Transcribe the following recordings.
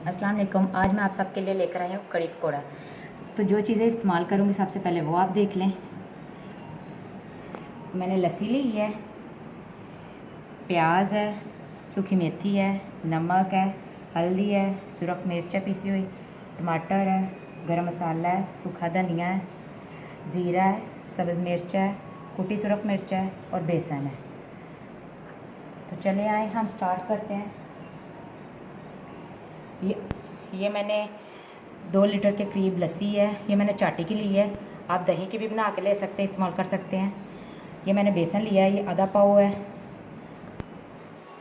अस्सलाम वालेकुम। आज मैं आप सबके लिए लेकर आई हूँ कड़ी पकौड़ा। तो जो चीज़ें इस्तेमाल करूँगी सबसे पहले वो आप देख लें। मैंने लस्सी ली है, प्याज है, सूखी मेथी है, नमक है, हल्दी है, सुरख मिर्च है पीसी हुई, टमाटर है, गरम मसाला है, सूखा धनिया है, ज़ीरा है, सब्ज़ मिर्च है, कुटी सुरख मिर्च है और बेसन है। तो चले आए हम स्टार्ट करते हैं। ये मैंने 2 लीटर के करीब लस्सी है, ये मैंने चाटी की ली है। आप दही की भी बना के ले सकते हैं, इस्तेमाल कर सकते हैं। ये मैंने बेसन लिया है, ये आधा पाव है।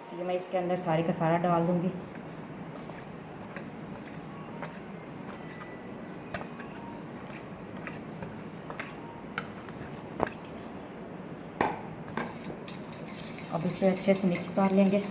तो ये मैं इसके अंदर सारे का सारा डाल दूँगी। अब इसे अच्छे से मिक्स कर लेंगे।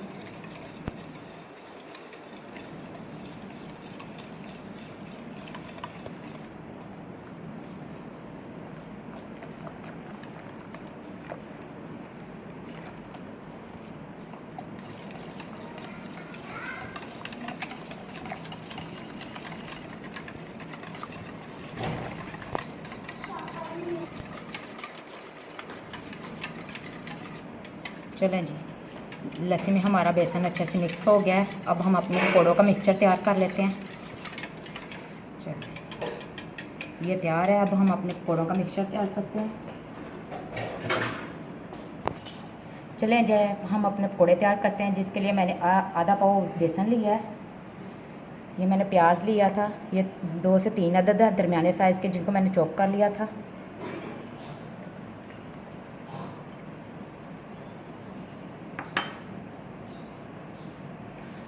चलें जी, लस्सी में हमारा बेसन अच्छे से मिक्स हो गया है। अब हम अपने पकौड़ों का मिक्सचर तैयार कर लेते हैं। चलिए, ये तैयार है। अब हम अपने पकौड़ों का मिक्सचर तैयार करते हैं। चलें जो हम अपने पकौड़े तैयार करते हैं, जिसके लिए मैंने आधा पाव बेसन लिया है। ये मैंने प्याज लिया था, ये 2 से 3 अदद है दरमियाने साइज़ के, जिनको मैंने चॉप कर लिया था।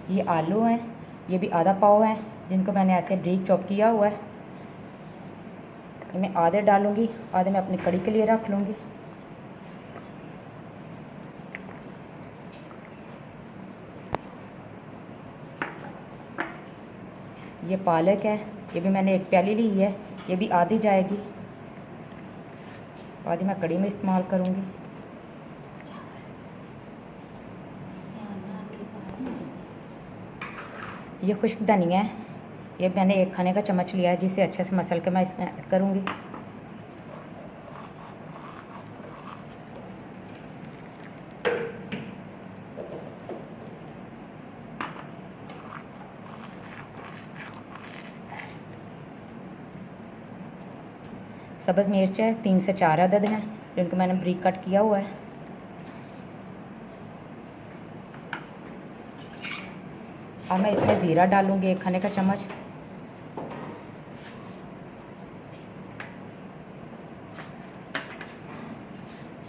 ये आलू हैं, ये भी आधा पाव हैं, जिनको मैंने ऐसे ब्रीक चॉप किया हुआ है। ये मैं आधे डालूँगी, आधे मैं अपनी कड़ी के लिए रख लूँगी। ये पालक है, ये भी मैंने 1 प्याली ली है, ये भी आधी जाएगी, आधी मैं कड़ी में इस्तेमाल करूँगी। ये खुश्क धनिया है, ये मैंने 1 खाने का चम्मच लिया है, जिसे अच्छे से मसल के मैं इसमें ऐड करूँगी। सब्ज़ मिर्च है, 3 से 4 अदद हैं, जिनको मैंने ब्रीक कट किया हुआ है। अब मैं इसमें ज़ीरा डालूँगी 1 खाने का चम्मच।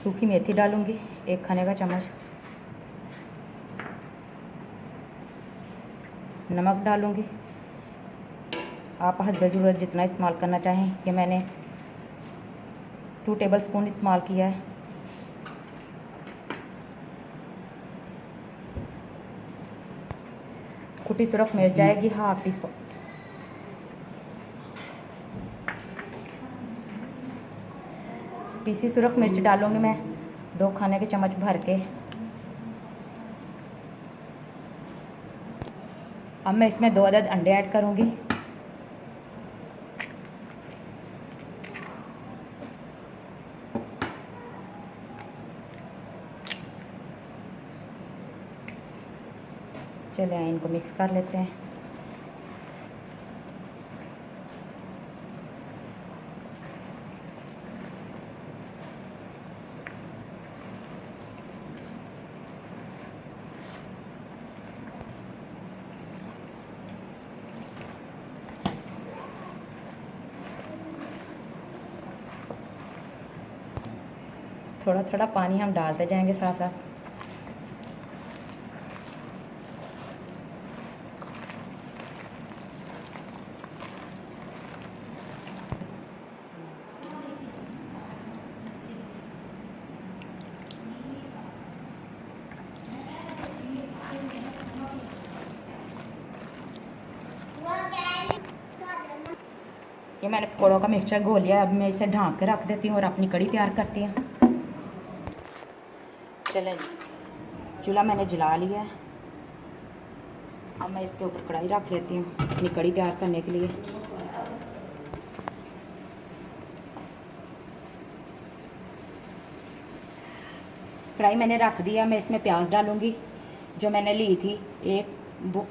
सूखी मेथी डालूँगी 1 खाने का चम्मच। नमक डालूँगी, आप हस्बे ज़रूरत जितना इस्तेमाल करना चाहें। ये मैंने 2 टेबल स्पून इस्तेमाल किया है। कुटी सुरख मिर्च जाएगी हाफ टी स्पून। पीसी सुरख मिर्च डालूँगी मैं 2 खाने के चम्मच भर के। अब मैं इसमें 2 अदद अंडे ऐड करूँगी। चलिए इनको मिक्स कर लेते हैं। थोड़ा थोड़ा पानी हम डालते जाएंगे साथ साथ। ये मैंने पकौड़ों का मिक्सचर घोल लिया। अब मैं इसे ढाँक के रख देती हूँ और अपनी कड़ी तैयार करती हूँ। चलें, चूल्हा मैंने जला लिया है। अब मैं इसके ऊपर कढ़ाई रख लेती हूँ अपनी कढ़ी तैयार करने के लिए। कढ़ाई मैंने रख दिया, मैं इसमें प्याज डालूँगी जो मैंने ली थी, एक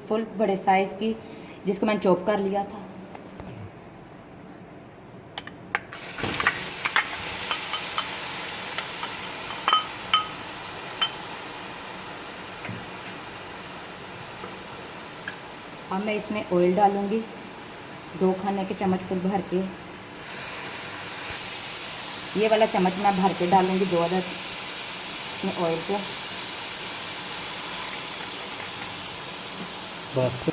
फुल बड़े साइज़ की, जिसको मैंने चॉप कर लिया था। अब मैं इसमें ऑयल डालूँगी 2 खाने के चम्मच फुल भर के। ये वाला चम्मच मैं भर के डालूँगी 2 अदद इसमें ऑयल को। बस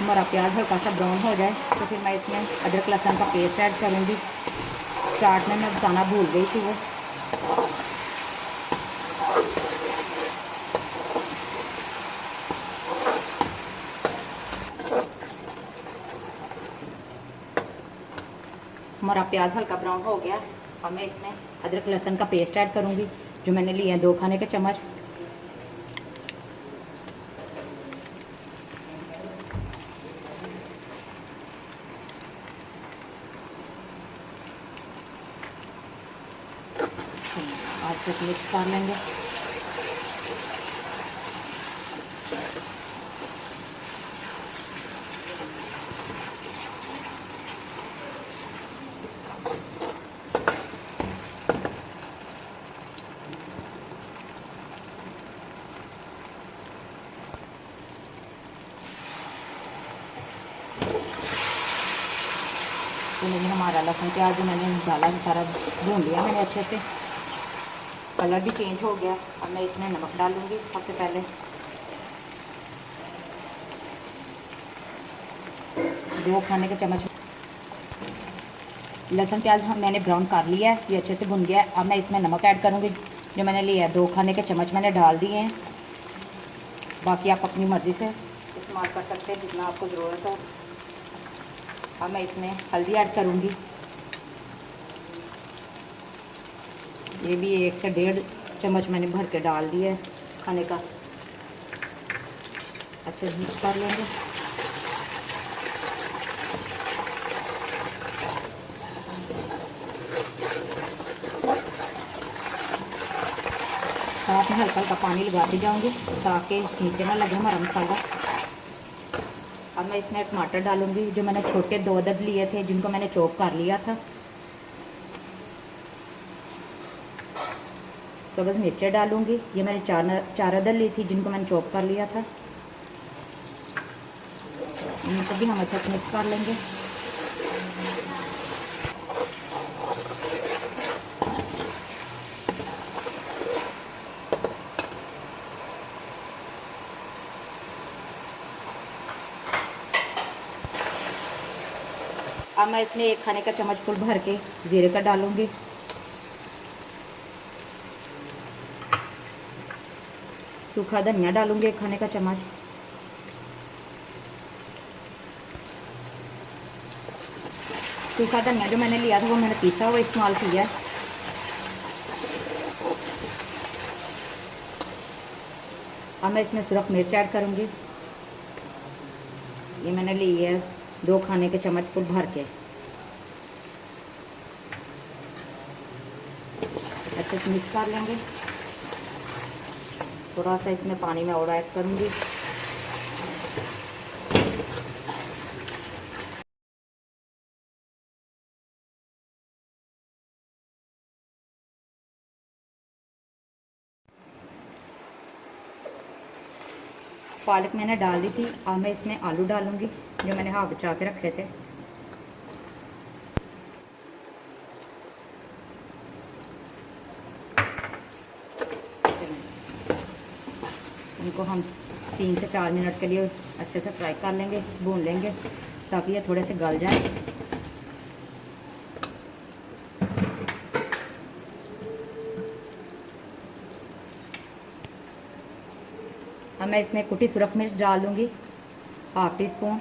हमारा प्याज हल्का सा ब्राउन हो जाए तो फिर मैं इसमें अदरक लहसुन का पेस्ट ऐड करूँगी। स्टार्ट में मैं बताना भूल गई थी वो। हमारा प्याज हल्का ब्राउन हो गया और मैं इसमें अदरक लहसुन का पेस्ट ऐड करूँगी जो मैंने लिया है 2 खाने के चम्मच। आज तक मिक्स कर लेंगे। तो मैंने हमारा लहसुन प्याज जो मैंने डाला सारा भून लिया मैंने अच्छे से, कलर भी चेंज हो गया। अब मैं इसमें नमक डालूँगी सबसे पहले 2 खाने के चम्मच। लहसुन प्याज मैंने ब्राउन कर लिया है, ये अच्छे से भुन गया है। अब मैं इसमें नमक ऐड करूँगी जो मैंने लिया है 2 खाने के चम्मच मैंने डाल दिए हैं। बाकी आप अपनी मर्ज़ी से इस्तेमाल कर सकते हैं जितना आपको ज़रूरत हो। अब मैं इसमें हल्दी ऐड करूँगी, ये भी 1 से 1.5 चम्मच मैंने भर के डाल दिया है खाने का। अच्छे से मिक्स कर लेंगे। साथ में हल्का हल्का पानी लगाती जाऊँगी ताकि नीचे ना लगे हमारा मसाला। अब मैं इसमें टमाटर डालूँगी जो मैंने छोटे 2 अदद लिए थे जिनको मैंने चॉप कर लिया था। सब्ज़ मिर्चें डालूँगी, ये मैंने 4 अदद ली थी जिनको मैंने चॉप कर लिया था। इनको भी हम अच्छे से मिक्स कर लेंगे। अब मैं इसमें 1 खाने का चम्मच फुल भर के जीरे का डालूँगी। सूखा धनिया डालूँगी 1 खाने का चम्मच। सूखा धनिया जो मैंने लिया था वो मैंने पीसा हुआ इस्तेमाल किया है। अब मैं इसमें सुरख मिर्च ऐड करूँगी, ये मैंने ली है 2 खाने के चम्मच फुल भर के। अच्छे से मिक्स कर लेंगे। थोड़ा सा इसमें पानी में और ऐड करूँगी। पालक मैंने डाल दी थी। अब मैं इसमें आलू डालूँगी जो मैंने हाफ बचा के रखे थे। इनको हम 3 से 4 मिनट के लिए अच्छे से फ्राई कर लेंगे, भून लेंगे ताकि ये थोड़े से गल जाए। अब मैं इसमें कुटी सुरख मिर्च डाल दूँगी, हाफ टी स्पून।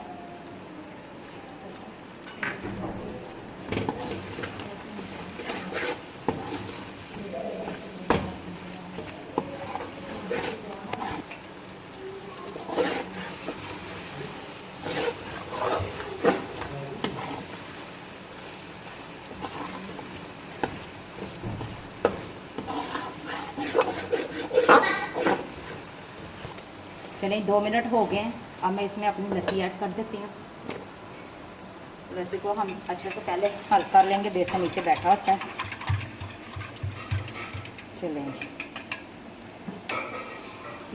चलिए 2 मिनट हो गए हैं। अब मैं इसमें अपनी लस्सी ऐड कर देती हूँ। लस्सी को हम अच्छे से पहले हल कर लेंगे, बेसन नीचे बैठा होता है। चलेंगे,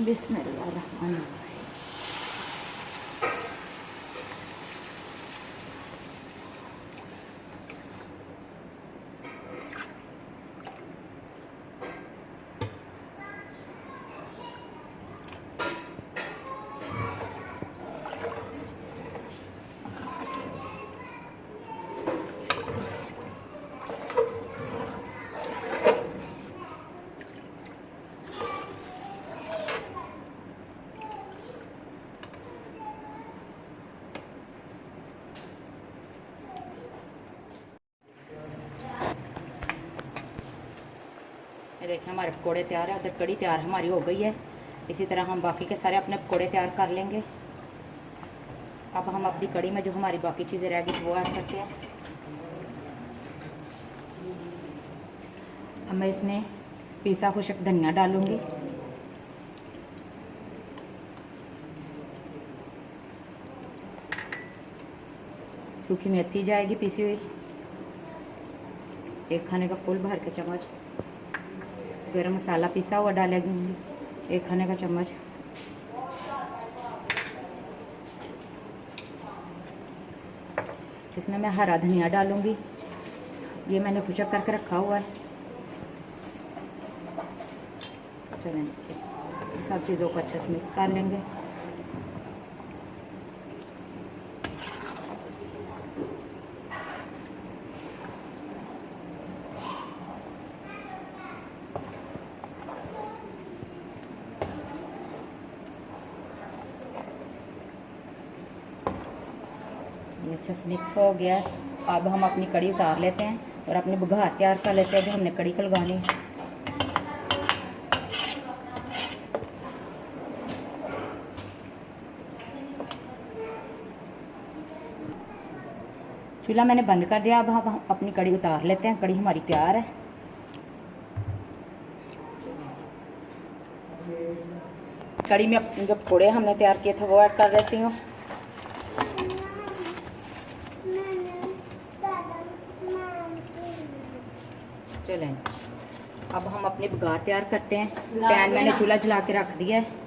बिस्मिल्लाह। ये देखें हमारे पकौड़े तैयार है। उधर कड़ी तैयार हमारी हो गई है। इसी तरह हम बाकी के सारे अपने पकौड़े तैयार कर लेंगे। अब हम अपनी कड़ी में जो हमारी बाकी चीज़ें रह गई वो ऐड करते हैं। अब मैं इसमें पिसा खुशक धनिया डालूँगी, सूखी मेथी जाएगी पीसी हुई, 1 खाने का फुल भर के चम्मच। गरम मसाला पिसा हुआ डालेंगे, 1 खाने का चम्मच। इसमें मैं हरा धनिया डालूँगी, ये मैंने खुशक करके रखा हुआ है। चलें, सब चीज़ों को अच्छे से मिक्स कर लेंगे। ये अच्छे से मिक्स हो गया है। अब हम अपनी कड़ी उतार लेते हैं और अपनी बुघार तैयार कर लेते हैं जो हमने कड़ी को लगानी है। चूल्हा मैंने बंद कर दिया। अब हम अपनी कड़ी उतार लेते हैं। कड़ी हमारी तैयार है। कड़ी में जो पकौड़े हमने तैयार किए थे वो ऐड कर लेती हूँ। चलें, अब हम अपनी बुघार तैयार करते हैं। पैन मैंने चूल्हा जला के रख दिया है।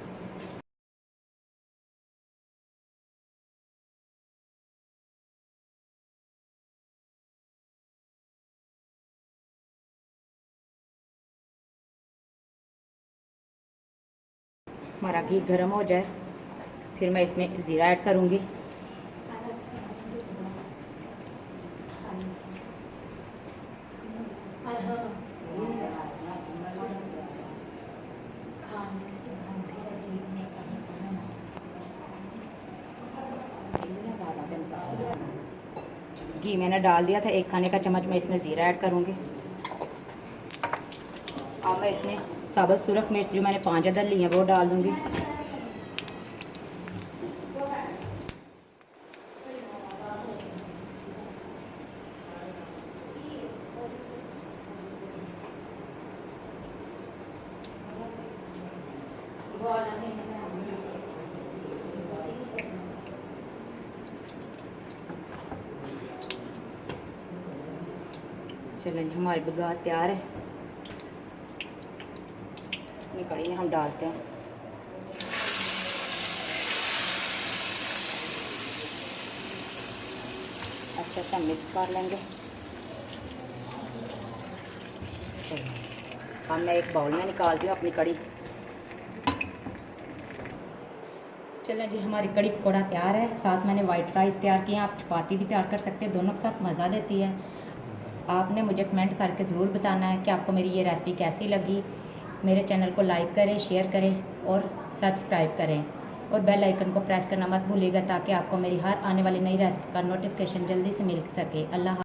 हमारा घी गर्म हो जाए फिर मैं इसमें ज़ीरा ऐड करूँगी। घी मैंने डाल दिया था, 1 खाने का चम्मच मैं इसमें ज़ीरा ऐड करूँगी। अब मैं इसमें साबुत सुरख मिर्च जो मैंने 5 अदद ली हैं वो डाल दूँगी। चलें, हमारी बुघार तैयार है। अपनी कड़ी में हम डालते हैं। अच्छे से मिक्स कर लेंगे। अब मैं एक बाउल में निकालती हूँ अपनी कड़ी। चलें जी, हमारी कड़ी पकौड़ा तैयार है। साथ मैंने वाइट राइस तैयार किए हैं। आप चपाती भी तैयार कर सकते हैं, दोनों के साथ मज़ा देती है। आपने मुझे कमेंट करके ज़रूर बताना है कि आपको मेरी ये रेसिपी कैसी लगी। मेरे चैनल को लाइक करें, शेयर करें और सब्सक्राइब करें और बेल आइकन को प्रेस करना मत भूलिएगा ताकि आपको मेरी हर आने वाली नई रेसिपी का नोटिफिकेशन जल्दी से मिल सके। अल्लाह।